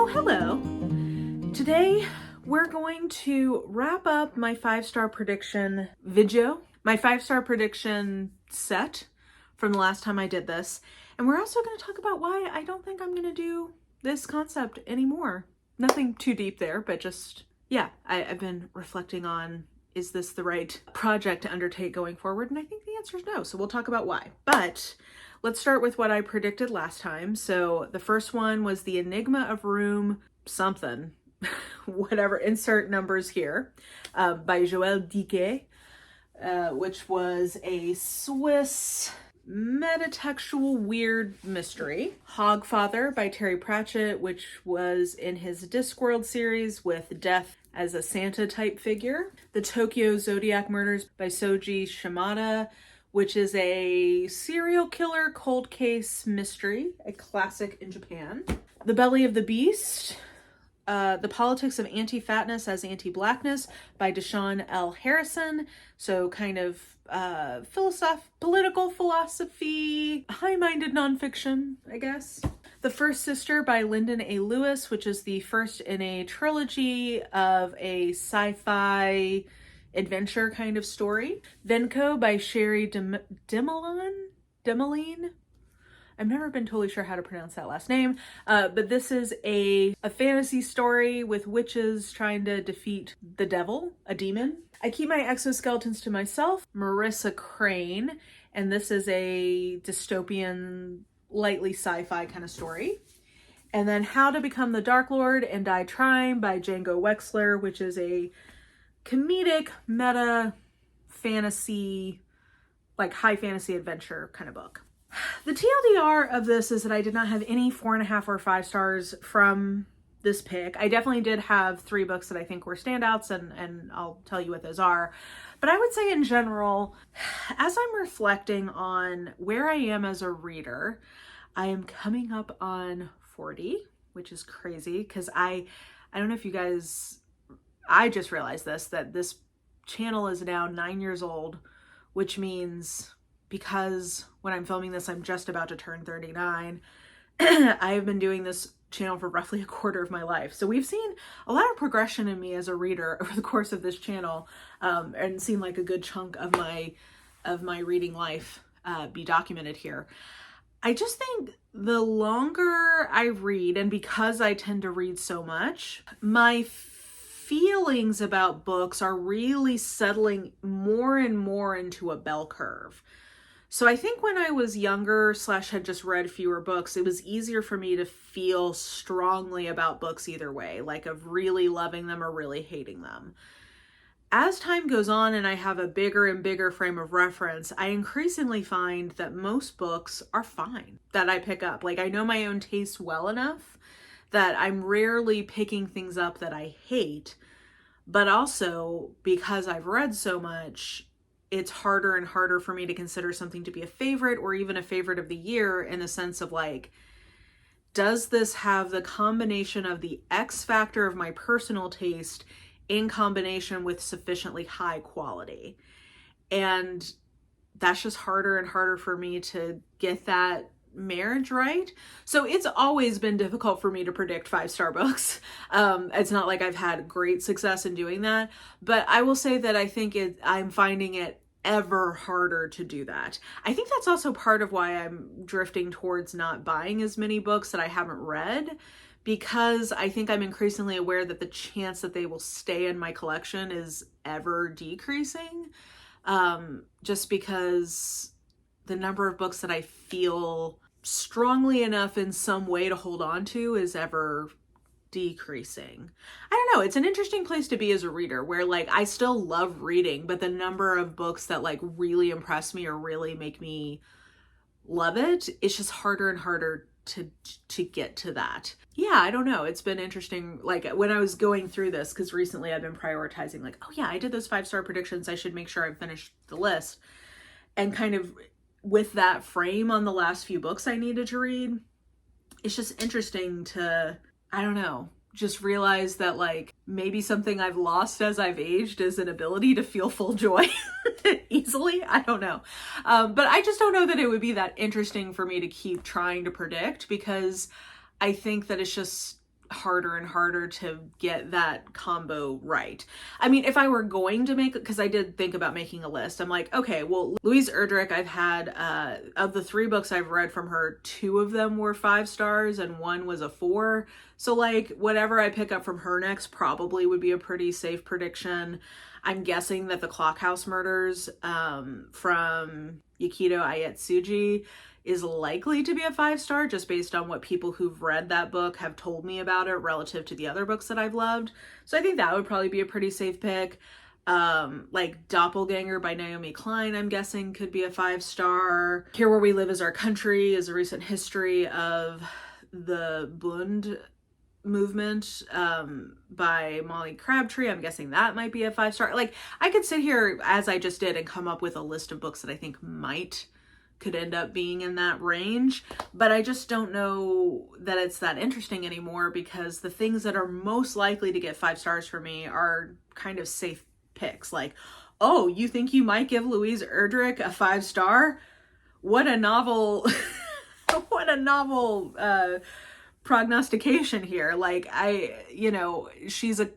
Oh, hello. Today we're going to wrap up my 5-star prediction video, my 5-star prediction set from the last time I did this. And we're also going to talk about why I don't think I'm going to do this concept anymore. Nothing too deep there, but just, yeah, I've been reflecting on, is this the right project to undertake going forward? And I think the answer is no. So we'll talk about why. But let's start with what I predicted last time. So the first one was The Enigma of Room something, whatever, insert numbers here, by Joël Dicker, which was a Swiss metatextual weird mystery. Hogfather by Terry Pratchett, which was in his Discworld series with Death as a Santa type figure. The Tokyo Zodiac Murders by Soji Shimada, which is a serial killer cold case mystery, a classic in Japan. The Belly of the Beast, The Politics of Anti-Fatness as Anti-Blackness by Deshaun L. Harrison. So kind of political philosophy, high-minded nonfiction, I guess. The First Sister by Lyndon A. Lewis, which is the first in a trilogy of a sci-fi adventure kind of story. Venko by Sherry Demeline. I've never been totally sure how to pronounce that last name, but this is a fantasy story with witches trying to defeat the devil, a demon. I Keep My Exoskeletons to Myself, Marissa Crane, and this is a dystopian, lightly sci-fi kind of story. And then How to Become the Dark Lord and Die Trying by Django Wexler, which is a comedic meta fantasy, like high fantasy adventure kind of book. The TLDR of this is that I did not have any 4.5 or 5 stars from this pick. I definitely did have 3 books that I think were standouts, and I'll tell you what those are. But I would say in general, as I'm reflecting on where I am as a reader, I am coming up on 40, which is crazy because I don't know if you guys, I just realized that this channel is now 9 years old, which means because when I'm filming this, I'm just about to turn 39. I have been doing this channel for roughly a quarter of my life. So we've seen a lot of progression in me as a reader over the course of this channel, and seen like a good chunk of my reading life be documented here. I just think the longer I read, and because I tend to read so much, my feelings about books are really settling more and more into a bell curve. So I think when I was younger / had just read fewer books, it was easier for me to feel strongly about books either way, like of really loving them or really hating them. As time goes on and I have a bigger and bigger frame of reference, I increasingly find that most books are fine that I pick up. Like I know my own taste well enough that I'm rarely picking things up that I hate, but also because I've read so much, it's harder and harder for me to consider something to be a favorite or even a favorite of the year, in the sense of like, does this have the combination of the X factor of my personal taste in combination with sufficiently high quality? And that's just harder and harder for me to get that marriage right. So it's always been difficult for me to predict 5-star books. It's not like I've had great success in doing that, but I will say that I think I'm finding it ever harder to do that. I think that's also part of why I'm drifting towards not buying as many books that I haven't read, because I think I'm increasingly aware that the chance that they will stay in my collection is ever decreasing, just because the number of books that I feel strongly enough in some way to hold on to is ever decreasing. I don't know. It's an interesting place to be as a reader, where like I still love reading, but the number of books that like really impress me or really make me love it, it's just harder and harder to get to that. Yeah, I don't know. It's been interesting. Like when I was going through this, because recently I've been prioritizing like, oh yeah, I did those 5-star predictions. I should make sure I've finished the list. And kind of with that frame on the last few books I needed to read, it's just interesting to, I don't know, just realize that like maybe something I've lost as I've aged is an ability to feel full joy easily. I don't know. But I just don't know that it would be that interesting for me to keep trying to predict, because I think that it's just harder and harder to get that combo right. I mean, if I were going to make, because I did think about making a list, I'm like, okay, well, Louise Erdrich, I've had, of the 3 books I've read from her, 2 of them were 5 stars and 1 was a 4. So like whatever I pick up from her next probably would be a pretty safe prediction. I'm guessing that the Clockhouse Murders from Yukito Ayetsuji is likely to be a 5 star just based on what people who've read that book have told me about it relative to the other books that I've loved. So I think that would probably be a pretty safe pick. Like Doppelganger by Naomi Klein, I'm guessing could be a 5 star. Here Where We Live Is Our Country is a recent history of the Bund movement by Molly Crabtree. I'm guessing that might be a 5 star. Like I could sit here as I just did and come up with a list of books that I think could end up being in that range, but I just don't know that it's that interesting anymore because the things that are most likely to get 5 stars for me are kind of safe picks. Like, oh, you think you might give Louise Erdrich a 5 star? What a novel, what a novel prognostication here. Like she's a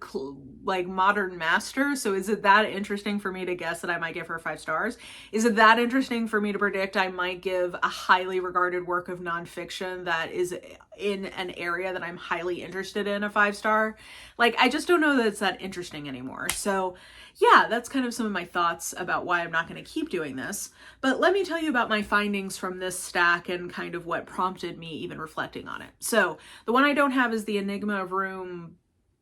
like modern master, so is it that interesting for me to guess that I might give her 5 stars? Is it that interesting for me to predict I might give a highly regarded work of nonfiction that is in an area that I'm highly interested in a 5 star? Like I just don't know that it's that interesting anymore. So yeah, that's kind of some of my thoughts about why I'm not going to keep doing this. But let me tell you about my findings from this stack and kind of what prompted me even reflecting on it. So the one I don't have is the Enigma of Room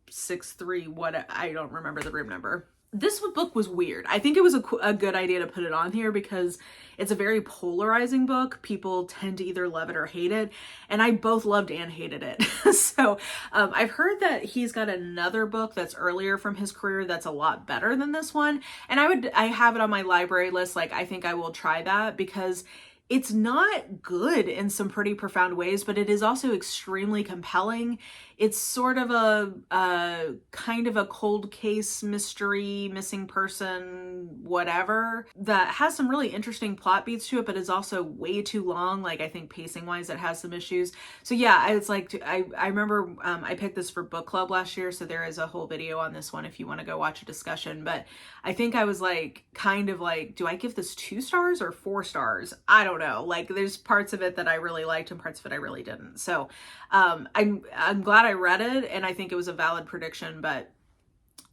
63, I don't remember the room number. This book was weird. I think it was a good idea to put it on here because it's a very polarizing book. People tend to either love it or hate it, and I both loved and hated it. So I've heard that he's got another book that's earlier from his career that's a lot better than this one, and I have it on my library list. Like I think I will try that because it's not good in some pretty profound ways, but it is also extremely compelling. It's sort of a kind of a cold case mystery, missing person, whatever, that has some really interesting plot beats to it, but is also way too long. Like I think pacing wise, it has some issues. So yeah, it's like, I remember I picked this for book club last year. So there is a whole video on this one if you want to go watch a discussion. But I think I was like, kind of like, do I give this 2 stars or 4 stars? I don't know. Like there's parts of it that I really liked and parts of it I really didn't. So I'm glad I read it, and I think it was a valid prediction, but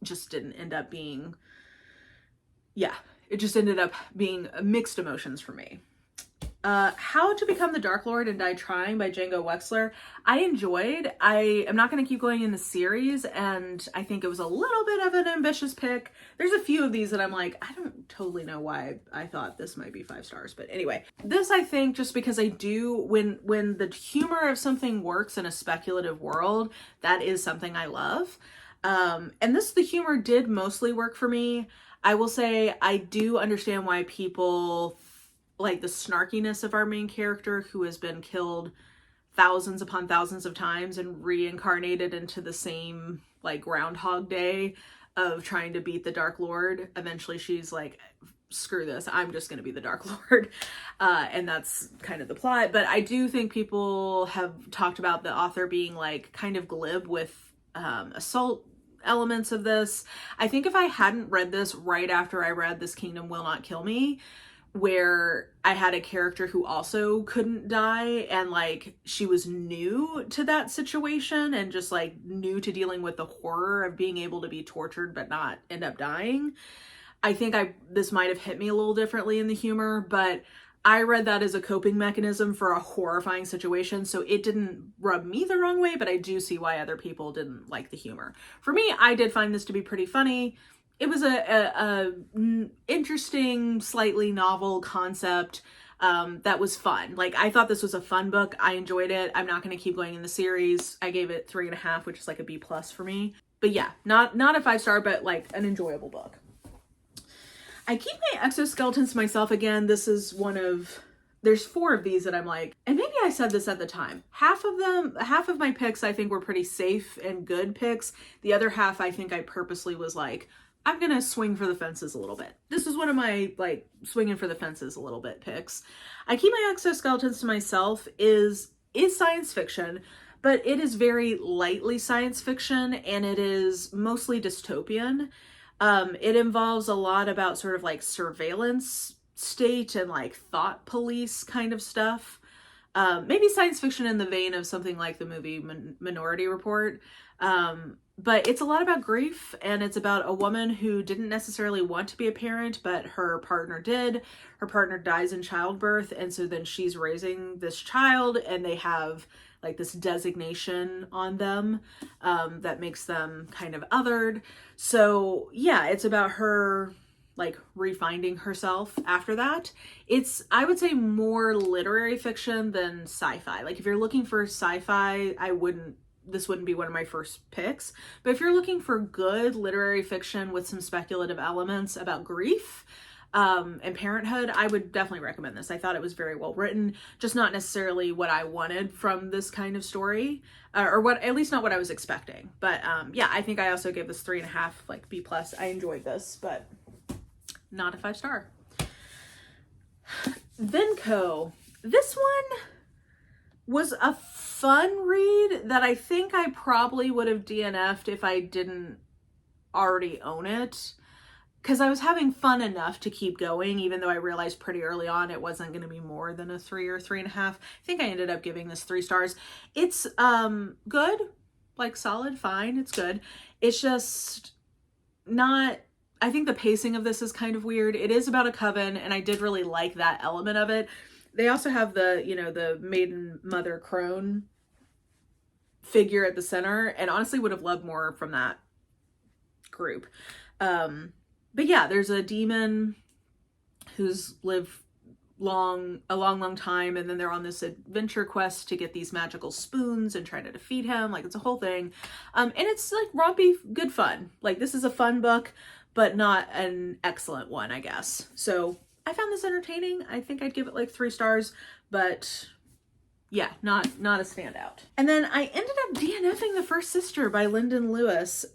just didn't end up being, it just ended up being mixed emotions for me. How to Become the Dark Lord and Die Trying by Django Wexler. I enjoyed. I am not going to keep going in the series, and I think it was a little bit of an ambitious pick. There's a few of these that I'm like, I don't totally know why I thought this might be 5 stars, but anyway. This I think just because I do, when the humor of something works in a speculative world, that is something I love. And the humor did mostly work for me. I will say I do understand why people like the snarkiness of our main character, who has been killed thousands upon thousands of times and reincarnated into the same like Groundhog Day of trying to beat the Dark Lord. Eventually she's like, screw this, I'm just going to be the Dark Lord. And that's kind of the plot. But I do think people have talked about the author being like kind of glib with assault elements of this. I think if I hadn't read this right after I read This Kingdom Will Not Kill Me, where I had a character who also couldn't die, and like she was new to that situation and just like new to dealing with the horror of being able to be tortured but not end up dying, I think this might have hit me a little differently in the humor. But I read that as a coping mechanism for a horrifying situation, so it didn't rub me the wrong way, but I do see why other people didn't like the humor. For me, I did find this to be pretty funny. It was a interesting, slightly novel concept that was fun. Like, I thought this was a fun book. I enjoyed it. I'm not going to keep going in the series. I gave it 3.5, which is like a B+ for me. But yeah, not a 5 star, but like an enjoyable book. I keep my exoskeletons to myself again. This is there's 4 of these that I'm like, and maybe I said this at the time. Half of my picks I think were pretty safe and good picks. The other half I think I purposely was like, I'm gonna swing for the fences a little bit. This is one of my like swinging for the fences a little bit picks. I keep my exoskeletons to myself is science fiction, but it is very lightly science fiction, and it is mostly dystopian. It involves a lot about sort of like surveillance state and like thought police kind of stuff. Maybe science fiction in the vein of something like the movie Minority Report. But it's a lot about grief, and it's about a woman who didn't necessarily want to be a parent, but her partner did. Her partner dies in childbirth, and so then she's raising this child, and they have like this designation on them that makes them kind of othered. So yeah, it's about her like refinding herself after that. It's, I would say, more literary fiction than sci-fi. Like if you're looking for sci-fi, this wouldn't be one of my first picks. But if you're looking for good literary fiction with some speculative elements about grief and parenthood, I would definitely recommend this. I thought it was very well written, just not necessarily what I wanted from this kind of story, or what, at least not what I was expecting. But yeah, I think I also gave this 3.5, like B+. I enjoyed this, but not a 5-star. Venko. This one was a fun read that I think I probably would have DNF'd if I didn't already own it, because I was having fun enough to keep going, even though I realized pretty early on it wasn't going to be more than a 3 or 3.5. I think I ended up giving this 3 stars. It's good, like solid, fine, it's good. It's just not, I think the pacing of this is kind of weird. It is about a coven, and I did really like that element of it. They also have the, you know, the maiden mother crone figure at the center, and honestly would have loved more from that group. But yeah, there's a demon who's lived a long time, and then they're on this adventure quest to get these magical spoons and try to defeat him. Like, it's a whole thing. And it's like rompy, good fun. Like, this is a fun book, but not an excellent one, I guess. So I found this entertaining. I think I'd give it like 3 stars, but yeah, not a standout. And then I ended up DNFing The First Sister by Lyndon Lewis,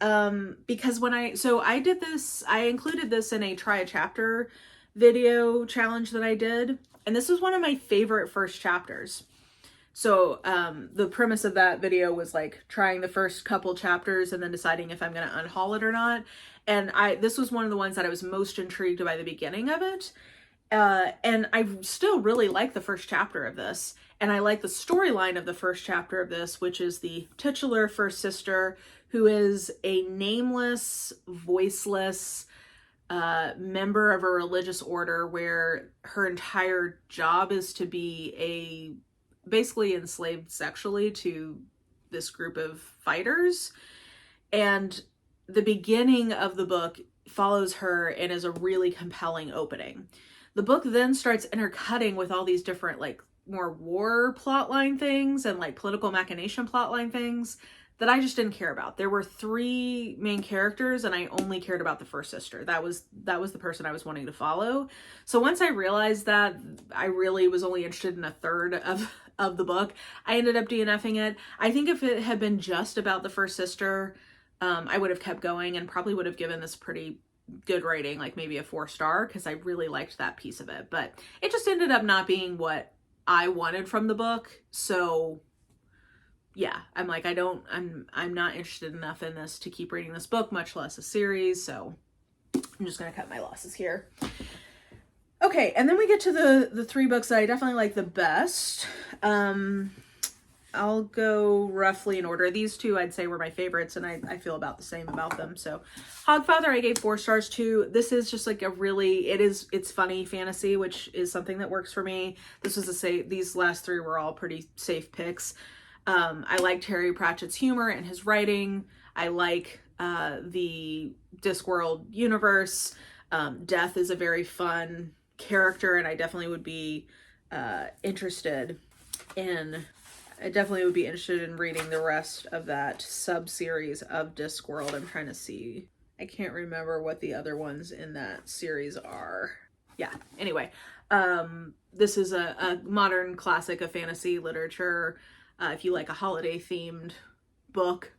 because I did this, I included this in a try a chapter video challenge that I did, and this was one of my favorite first chapters. So the premise of that video was like trying the first couple chapters and then deciding if I'm going to unhaul it or not. And this was one of the ones that I was most intrigued by the beginning of it. And I still really like the first chapter of this. And I like the storyline of the first chapter of this, which is the titular first sister, who is a nameless, voiceless member of a religious order where her entire job is to be basically enslaved sexually to this group of fighters. And the beginning of the book follows her and is a really compelling opening. The book then starts intercutting with all these different like more war plotline things and like political machination plotline things that I just didn't care about. There were 3 main characters, and I only cared about the first sister. That was the person I was wanting to follow. So once I realized that, I really was only interested in a third of the book. I ended up DNFing it. I think if it had been just about the first sister, I would have kept going and probably would have given this pretty good rating, like maybe a 4-star, because I really liked that piece of it. But it just ended up not being what I wanted from the book. So yeah, I'm like, I'm not interested enough in this to keep reading this book, much less a series. So I'm just going to cut my losses here. Okay. And then we get to the 3 books that I definitely like the best. I'll go roughly in order. These 2 I'd say were my favorites, and I feel about the same about them. So Hogfather, I gave 4 stars to. This is just like it's funny fantasy, which is something that works for me. This was these last 3 were all pretty safe picks. I liked Terry Pratchett's humor and his writing. I like the Discworld universe. Death is a very fun character, and I definitely would be interested in reading the rest of that sub-series of Discworld. I'm trying to see. I can't remember what the other ones in that series are. Yeah, anyway. This is a modern classic of fantasy literature. If you like a holiday-themed book,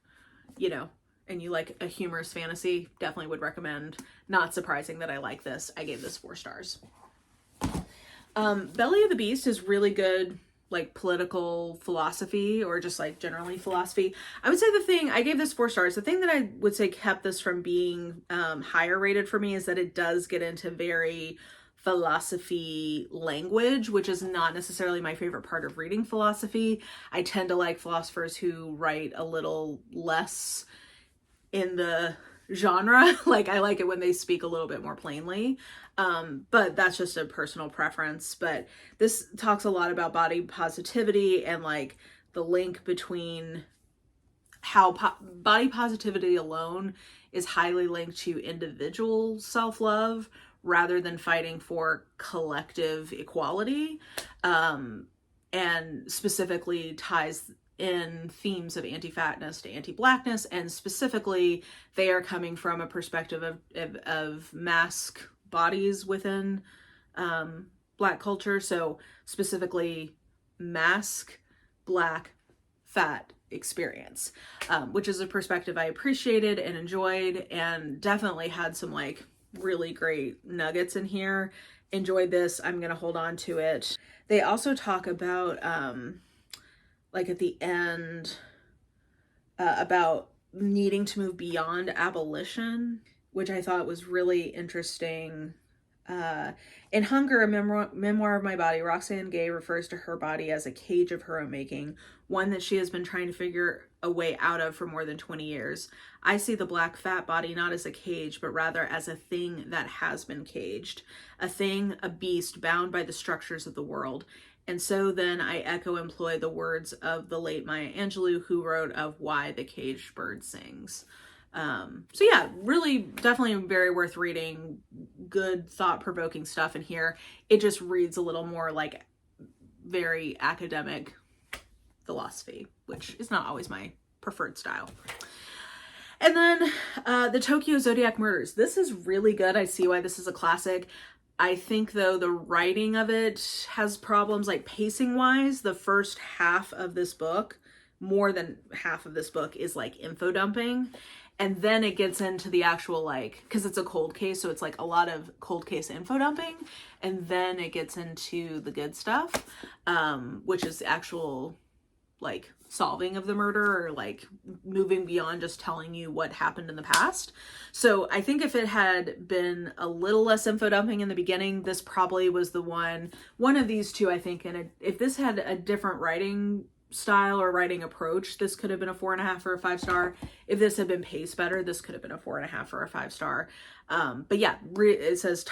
and you like a humorous fantasy, definitely would recommend. Not surprising that I like this. I gave this 4 stars. Belly of the Beast is really good like political philosophy or just like generally philosophy. I would say I gave this 4 stars. The thing that I would say kept this from being higher rated for me is that it does get into very philosophy language, which is not necessarily my favorite part of reading philosophy. I tend to like philosophers who write a little less in the genre. Like I like it when they speak a little bit more plainly. But that's just a personal preference. But this talks a lot about body positivity and like the link between how body positivity alone is highly linked to individual self-love rather than fighting for collective equality. And specifically ties in themes of anti-fatness to anti-blackness, and specifically they are coming from a perspective of mask bodies within Black culture. So specifically mask, Black, fat experience, which is a perspective I appreciated and enjoyed, and definitely had some like really great nuggets in here. Enjoyed this. I'm gonna hold on to it. They also talk about like at the end about needing to move beyond abolition, which I thought was really interesting. In Hunger, a memoir of my body, Roxane Gay refers to her body as a cage of her own making, one that she has been trying to figure a way out of for more than 20 years. I see the Black fat body not as a cage, but rather as a thing that has been caged, a thing, a beast bound by the structures of the world. And so then I employ the words of the late Maya Angelou, who wrote of Why the Caged Bird Sings. So yeah, really definitely very worth reading. Good thought-provoking stuff in here. It just reads a little more like very academic philosophy, which is not always my preferred style. And then the Tokyo Zodiac Murders. This is really good. I see why this is a classic. I think though the writing of it has problems, like pacing wise. The first half of this book, more than half of this book, is like info dumping. And then it gets into the actual, like, because it's a cold case, so it's like a lot of cold case info dumping. And then it gets into the good stuff, which is actual, like, solving of the murder, or like moving beyond just telling you what happened in the past. So I think if it had been a little less info dumping in the beginning, this probably was the one of these two, I think. And if this had a different writing style or writing approach, this could have been a 4.5 or a 5 star. If this had been paced better, this could have been a 4.5 or a 5 star. But yeah, it says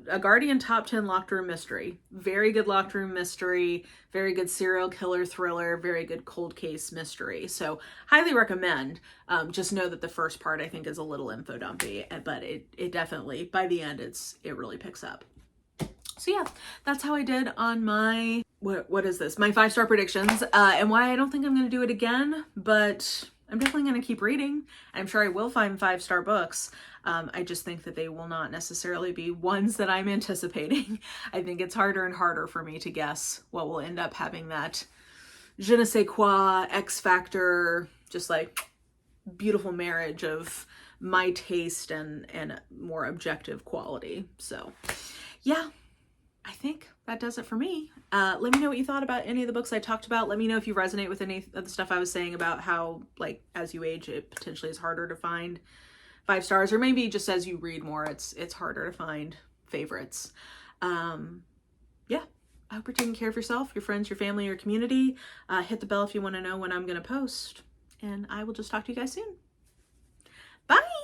A Guardian Top 10 Locked Room Mystery. Very good locked room mystery, very good serial killer thriller, very good cold case mystery. So highly recommend. Just know that the first part I think is a little info dumpy, but it definitely, by the end, it really picks up. So yeah, that's how I did on my, what is this? My 5-star predictions, and why I don't think I'm going to do it again, but I'm definitely going to keep reading. I'm sure I will find 5-star books. I just think that they will not necessarily be ones that I'm anticipating. I think it's harder and harder for me to guess what will end up having that je ne sais quoi, X factor, just like beautiful marriage of my taste and more objective quality. So yeah, I think that does it for me. Let me know what you thought about any of the books I talked about. Let me know if you resonate with any of the stuff I was saying about how, like, as you age, it potentially is harder to find 5 stars, or maybe just as you read more, it's harder to find favorites. Yeah, I hope you're taking care of yourself, your friends, your family, your community. Hit the bell if you want to know when I'm going to post, and I will just talk to you guys soon. Bye!